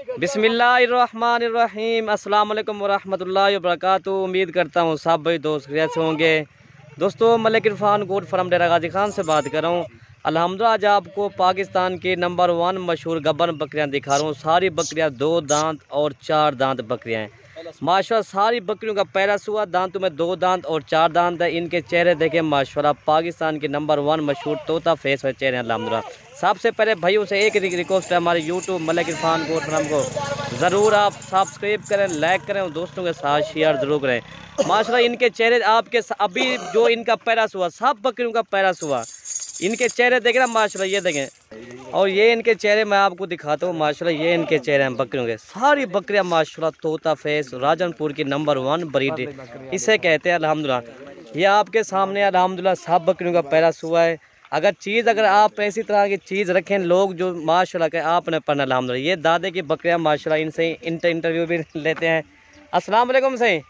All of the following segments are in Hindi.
बिस्मिल्लाहिर्रहमानिर्रहीम। अस्सलाम वालेकुम वरहमतुल्लाहि वबरकातुहू। उम्मीद करता हूँ सब भाई दोस्त खैरियत से होंगे। दोस्तों, मलिक इरफान गोट फार्म डेरा गाजी खान से बात कर रहा हूँ। अल्हम्दुलिल्लाह आज आपको पाकिस्तान की नंबर 1 मशहूर गब्बन बकरियाँ दिखा रहा हूँ। सारी बकरियाँ 2 दांत और 4 दांत बकरियाँ हैं माशाल्लाह। सारी बकरियों का पहला सुआ, दांतों में 2 दांत और 4 दांत है। इनके चेहरे देखें माशाल्लाह, पाकिस्तान के नंबर 1 मशहूर तोता फेस वाले चेहरे हैं अल्हम्दुलिल्लाह। सबसे पहले भाइयों से एक रिक्वेस्ट है, हमारे YouTube Malik Irfan goat farm को ज़रूर आप सब्सक्राइब करें, लाइक करें और दोस्तों के साथ शेयर ज़रूर करें। माशाल्लाह इनके चेहरे आपके अभी जो इनका पहला सुआ, सब बकरियों का पहला सुआ, इनके चेहरे देखें ना माशाल्लाह, ये देखें। और ये इनके चेहरे मैं आपको दिखाता हूँ माशाल्लाह, ये इनके चेहरे हैं बकरियों के। सारी बकरियाँ माशाल्लाह तोता फेस, राजनपुर की नंबर 1 ब्रीड इसे कहते हैं अल्हम्दुलिल्लाह। ये आपके सामने अल्हम्दुलिल्लाह सब बकरियों का पहला सुआ है। अगर आप ऐसी तरह की चीज़ रखें लोग जो माशाल्लाह के आपने पढ़ना अल्हम्दुलिल्लाह। ये दादे की बकरियाँ माशाल्लाह, इनसे इंटरव्यू भी लेते हैं। अस्सलाम वालेकुम सही।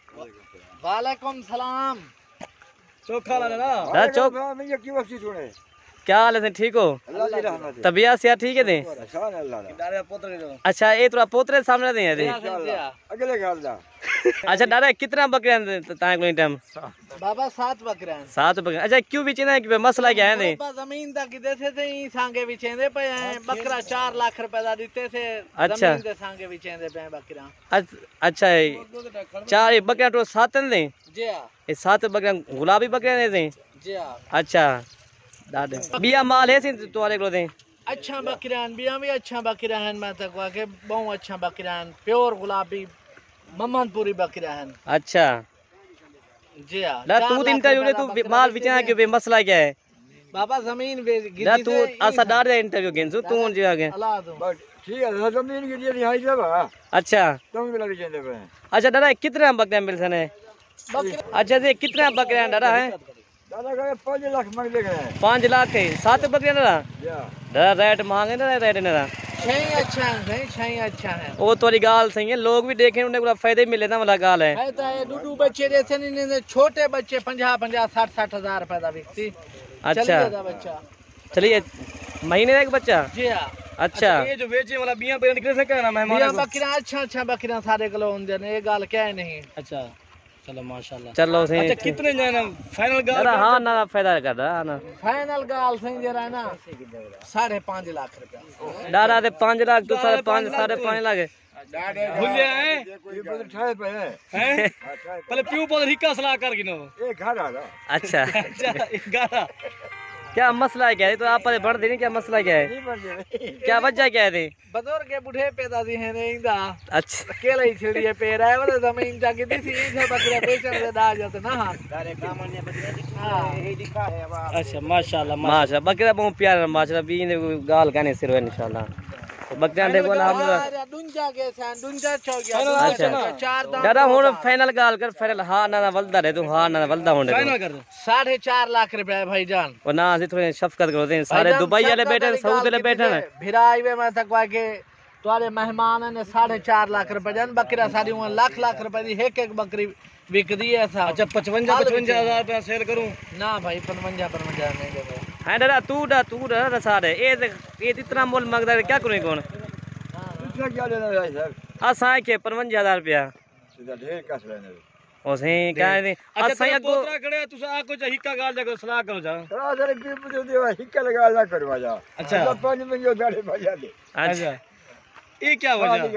वालेकुम सलाम। क्या हाल है, ठीक हो? तबियत से ठीक है? अच्छा, ये थोड़ा पोतरे सामने दे अच्छा डारा कितना बकरियां टाइम? बाबा 7 बकरियां। 7 बकरियां। अच्छा, क्यों बेचना है? मसला क्या है? जमीन तक देते थे सांगे बिछेंदे पे हैं। बकरा 4 लाख रुपए दा देते थे। अच्छा, जमीन दे सांगे बिछेंदे पे बकरियां। अच्छा, 4 बकरियां तो 7 दे जी हां। ये 7 बकरियां गुलाबी बकरियां दे जी हां। अच्छा दादे बिया माल है सिंध तुम्हारे को दे। अच्छा बकरियां बिया भी अच्छा बकरियां हैं। मैं तक के बहुत अच्छा बकरियां हैं, प्योर गुलाबी मोहम्मदपुरी बकरियां हैं। अच्छा जी हां। तू इंटरव्यू ले, तू माल बेचना है कि मसला क्या है? बाबा जमीन तू ऐसा डाल दे इंटरव्यू गेंजू तू जी आगे ठीक है। जमीन की लिए हाई जब अच्छा तुम भी लड़ी चंदे पे। अच्छा दादा कितने बकरियां मिल सने? अच्छा जी कितने बकरियां दादा है? दादा का 5 लाख मांग ले गए। 5 लाख है 7 बकरियां दादा। दादा रेट महंगे ना, रेट ना सही अच्छा है, सही अच्छा है। वो तोरी गाल सही है, लोग भी देखें उन्हें पूरा फायदे मिले ना वाला गाल है। डूडू बच्चे जैसे नहीं, छोटे बच्चे 50 60 हजार रुपए का बिकती। अच्छा बच्चा चलिए महीने का एक बच्चा। जी हाँ। अच्छा ये जो बेचे वाला बिया पे निकले से कहना मेहमान बकरियां अच्छा बकरियां सारे किलो होंगे ने, ये गाल क्या है नहीं। अच्छा चलो माशाल्लाह। चलो सही। अच्छा कितने जाना फाइनल गाल? हाँ ना फायदा कर रहा ना फाइनल गाल सही जरा ना 5.5 लाख रुपया। दादा दे 5 लाख तो 5.5 5.5 लाख भूलिया है पहले प्यू पर हिक्का सलाह कर गिनो एक घर आ रहा। अच्छा एक गारा क्या मसला है? क्या है तो आप पर बढ़ देनी, क्या मसला क्या है? क्या वजह क्या है? बुजुर्ग के बूढ़े पैदा दी है नहीं दा। अच्छा अकेले ही छिड़ी है पैर है वाला जमीन जाके दी थी इधर बकरियां बेचने से डा जाते ना। हां सारे कामने बकरियां दिखा है, यही दिखा है। अच्छा माशाल्लाह माशाल्लाह बकरियां बहुत प्यारा माशाल्लाह भी गाल गाने सिर इंशाल्लाह। बकरियां देखो अल्हम्दुलिल्लाह दुंजा के सान दुंजा छो गया। अच्छा 4 दांत दादा हुन फाइनल गाल कर फाइनल। हां ना वलदा रे तू। हां ना वलदा होने फाइनल कर 4.5 लाख रुपए भाईजान। और ना से थोड़े शफकत करो दे, सारे दुबई वाले बैठे सऊदी वाले बैठे हैं भिराई में। मैं तक के तुम्हारे मेहमान ने 4.5 लाख रुपए जान बकरियां सारी लाख रुपए दी एक बकरी बिकदी है ऐसा। अच्छा 55 हजार रुपया सेल करूं ना भाई? 55 नहीं देगा। है दादा तू सारे ये इतना मोल मंगदा है, क्या करूं कौन? दूसरा क्या लेना है सर? असां के 55,000 रुपया सीधा ढेर कस लेने ओ सही का नहीं। असां पोतरा खड़े तुसा आ को हिक्का गाल जाको सलाह करो जा सर की पूछो दे हिक्का लगा ला करवा जा। अच्छा 5 मिनट गाड़ी बजा दे। अच्छा ये क्या वजह?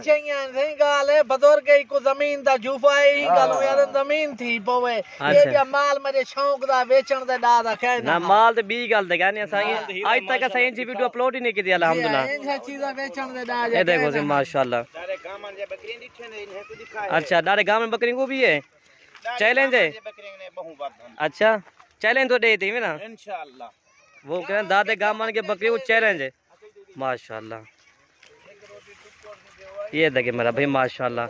सही गाल है बुजुर्ग को जमीन दा झूफा है ही गालो यार जमीन थी पवे। ये भी माल मेरे शौक दा बेचण दे डा दा कह ना माल ते बी गल दे गाने सही आज तक सही जी वीडियो अपलोड ही नहीं की अल्हम्दुलिल्लाह। ये चीजा बेचण दे डा ये देखो जी माशाल्लाह सारे गांव में बकरियां दिखे ने इन्हें को दिखाए। अच्छा दारे गांव में बकरियों को भी है चैलेंज है? अच्छा चैलेंज तो दे दी ना इंशाल्लाह। वो कह दादे गांव में के बकरी को चैलेंज है माशाल्लाह। ये देखिए मेरा भाई माशाल्लाह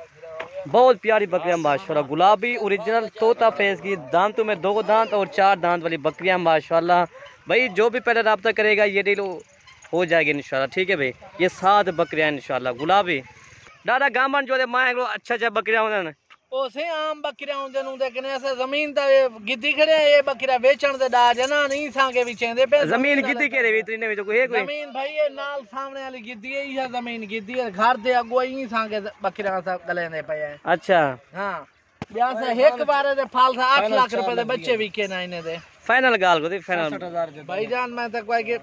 बहुत प्यारी बकरियां माशाल्लाह, गुलाबी ओरिजिनल तोता फेस की, दांतों में 2 दांत और 4 दांत वाली बकरियां माशाल्लाह। भाई जो भी पहले रब्ता करेगा ये डील हो जाएगी इंशाल्लाह। ठीक है भाई, ये 7 बकरियां इंशाल्लाह गुलाबी। दादा गामन जो माए अच्छा बकरियां होने ओ ओसे आम बकरियां जनु देखने ऐसे जमीन ता गिद्दी खड़े ये बकरियां बेचण दे डाज ना नहीं सांगे विचेंदे पे जमीन गिद्दी केरे वितरीने में कोई है कोई जमीन भाई ये नाल सामने वाली गिद्दी है जमीन गिद्दी है घर दे अगो ही सांगे बकरियां सब गलेंदे पे है। अच्छा हां ब्याह से एक बार दे फाल से 8 लाख रुपए दे बच्चे विके ना इने दे फाइनल गाल को दी फाइनल भाईजान मैं तक कोई के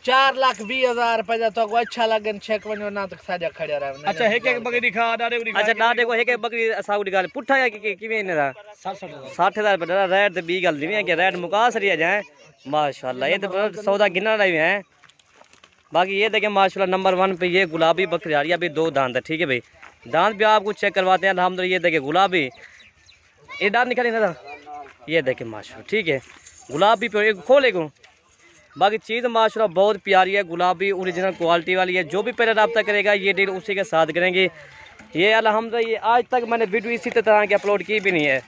4,20,000 रुपए तो अच्छा लगन चेक वनो ना तक साजा खड़या रह। अच्छा एक बकरी दिखा डाडे दिखा। अच्छा डाडे को एक बकरी असाउ दिखा पुठा है कि किवे ने 60,000 रुपए रेट ते 20 गल दी के रेट मुका सरिया जाए माशाल्लाह। ये तो सौदा गिनना रही है। बाकी ये देखे माशाल्लाह नंबर 1 पे ये गुलाबी बकरी आ रही है। अभी 2 दांत है ठीक है भाई, दांत भी आपको चेक करवाते हैं अल्हम्दुलिल्लाह। ये देखे गुलाबी ये दांत निकले ना ये देखे माशाल्लाह ठीक है गुलाबी पे खोले को। बाकी चीज़ माशाल्लाह बहुत प्यारी है, गुलाबी ओरिजिनल क्वालिटी वाली है। जो भी पहले रब्ता करेगा ये डील उसी के साथ करेंगे। ये अल्हम्दुलिल्लाह ये आज तक मैंने वीडियो इसी तरह की अपलोड की भी नहीं है।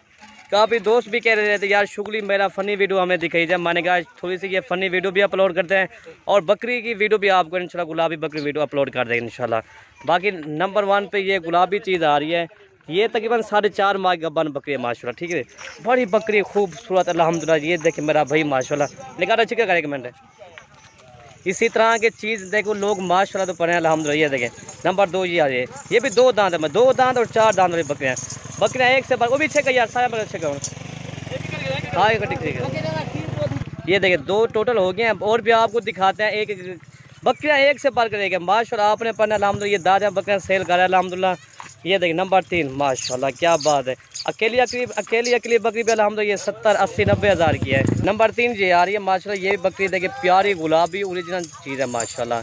काफ़ी दोस्त भी कह रहे थे यार शुगली मेरा फ़नी वीडियो हमें दिखाई जाए, मैंने कहा थोड़ी सी ये फ़नी वीडियो भी अपलोड करते हैं और बकरी की वीडियो भी आपको इंशाल्लाह गुलाबी बकरी वीडियो अपलोड कर देंगे इंशाल्लाह। बाकी नंबर 1 पे ये गुलाबी चीज़ आ रही है। ये तकरीबन 4.5 माह गब्बन बकरी है माशाल्लाह ठीक है, बड़ी बकरी खूबसूरत अल्हम्दुलिल्लाह। ये देखे मेरा भाई माशाल्लाह निकाल चिका का रिकमेंड है। इसी तरह के चीज़ देखो लोग माशाल्लाह तो पढ़े अल्हम्दुलिल्लाह। ये देखें नंबर 2 ये आ रही है, ये भी 2 दांत है, 2 दांत और 4 दांत वाली बकरियाँ एक से वो भी छेक यार सारा बकरा छेक हाँ ये देखिए 2 टोटल हो गए हैं और भी आपको दिखाते हैं। एक बकरियाँ एक से बढ़ कर माशाल्लाह आपने पढ़ना अल्हम्दुलिल्लाह। ये दादा बकरियाँ सेल कर रहा है अल्हम्दुलिल्लाह। ये देखिए नंबर 3 माशाल्लाह क्या बात है। अकेली बकरी पे अल्हम्दुलिल्लाह ये 70, 80, 90 हज़ार की है। नंबर 3 ये आ रही है माशाल्लाह। ये बकरी देखिए प्यारी गुलाबी ओरिजिनल चीज़ है माशाल्लाह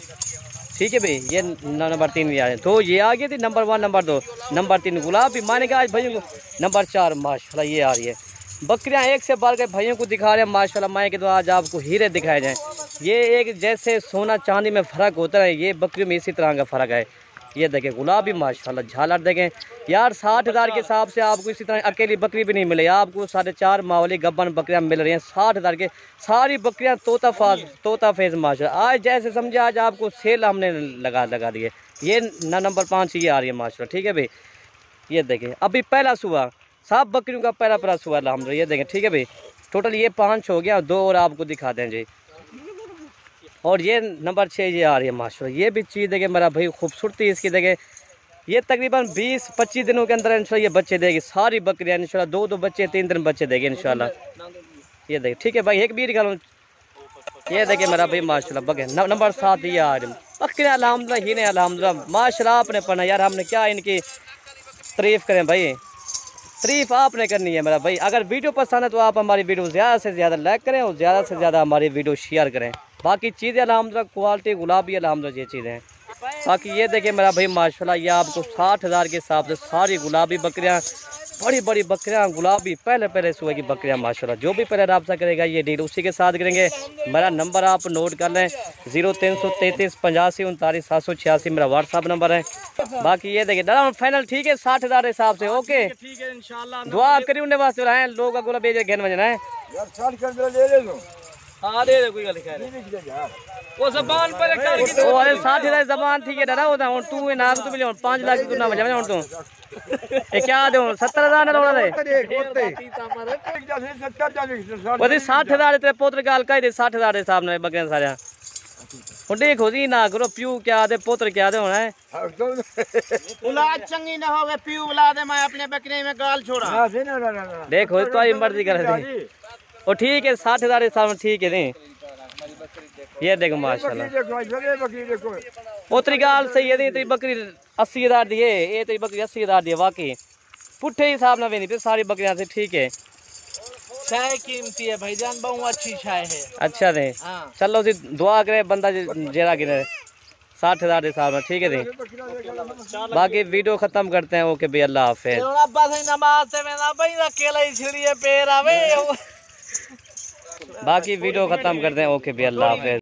ठीक है भाई। ये नंबर 3 ये आ रही है। तो ये आ गई थी नंबर 1 नंबर 2 नंबर 3 गुलाबी माने का आज भाइयों को। नंबर 4 माशाल्लाह ये आ रही है। बकरियां एक से बढ़ के भाइयों को दिखा रहे हैं माशाल्लाह। मैं के तो आज आपको हीरे दिखाए जाएँ। ये एक जैसे सोना चांदी में फ़र्क होता है ये बकरियों में इसी तरह का फ़र्क है। ये देखें गुलाबी माशाल्लाह झालर देखें यार 60,000 के हिसाब से आपको इसी तरह अकेली बकरी भी नहीं मिले। आपको 4.5 माह वाली गब्बन बकरियां मिल रही हैं 60,000 के। सारी बकरियां तोता फेज माशाल्लाह। आज जैसे समझे आज आपको सेल हमने लगा दिए। ये नंबर 5 ये आ रही है माशाल्लाह ठीक है भाई। ये देखें अभी पहला सुबह सब बकरियों का पहला सुबह अल्हम्दुलिल्लाह। ये देखें ठीक है भाई टोटल ये 5 हो गया, 2 और आपको दिखा दें जी। और ये नंबर 6 ये आ रही है माशाल्लाह। ये भी चीज़ देखे मेरा भाई खूबसूरती इसकी देखे। ये तकरीबन 20-25 दिनों के अंदर इंशाल्लाह ये बच्चे देगी सारी बकरियां इंशाल्लाह। 2 बच्चे 3 बच्चे देंगे इंशाल्लाह। ये देखे ठीक है भाई एक भी निकालो। ये देखे मेरा भाई माशाल्लाह बकरे नंबर 7 ये आ रही बकरियां अल्हम्दुलिल्लाह ही ने अल्हम्दुलिल्लाह माशाल्लाह। आपने पढ़ना यार हमने क्या इनकी तारीफ़ करें भाई, तारीफ़ आपने करनी है मेरा भाई। अगर वीडियो पसंद है तो आप हमारी वीडियो ज़्यादा से ज़्यादा लाइक करें और ज़्यादा से ज़्यादा हमारी वीडियो शेयर करें। बाकी चीज़ें अल्हम्दुलिल्लाह क्वालिटी गुलाबी अल्हम्दुलिल्लाह ये चीज़ें हैं। बाकी ये देखें मेरा भाई माशाल्लाह ये आपको 60,000 के हिसाब से सारी गुलाबी बकरियां बड़ी बकरियां गुलाबी पहले सुबह की बकरियां माशाल्लाह। जो भी पहले रब्ता करेगा ये डील उसी के साथ करेंगे। मेरा नंबर आप नोट कर लें 0333 85 39 786 मेरा व्हाट्सअप नंबर है। बाकी ये देखिए दादा फाइनल ठीक है 60,000 के हिसाब से ओके ठीक है इंशाल्लाह। दुआ करिए उन्हें वास्ते रहे लोग अगला बेच घेन वजना है यार 60 कर ले लो। हां दे कोई गल लिखा है वो जबान पर कर की ओ अरे 60,000 जबान ठीक है दादा होता हूं तू ना तू मिले 5 लाख तू ना बजा हूं तू ए क्या दे 70,000 ना रोड़ा दे वो 60,000 ते पोत्र गाल कह दे 60,000 के हिसाब ने बकरे सारे और देखो जी ना करो प्यू क्या दे पोत्र क्या दे होना है औलाद चंगी ना होवे प्यू औलाद मैं अपने बकरे में गाल छोड़ा देखो तो मर्जी कर दी और ठीक है 60,000 के हिसाब ठीक है नहीं। ये देखो माशाल्लाह पोतरी गाल सही है तेरी बकरी 80,000 दी है ये तेरी बकरी 80,000 दी है वाकई पुट्ठे हिसाब ना वेनी पे सारी बकरियां से ठीक है। चाय कीमती है भाईजान बहुत अच्छी चाय है। अच्छा रे चलो जी दुआ करे बंदा जेरा गिने 60,000 के हिसाब में ठीक है जी। बाकी वीडियो खत्म करते हैं ओके भाई अल्लाह हाफिज़। बाकी वीडियो खत्म करते हैं ओके भाई अल्लाह हाफिज़।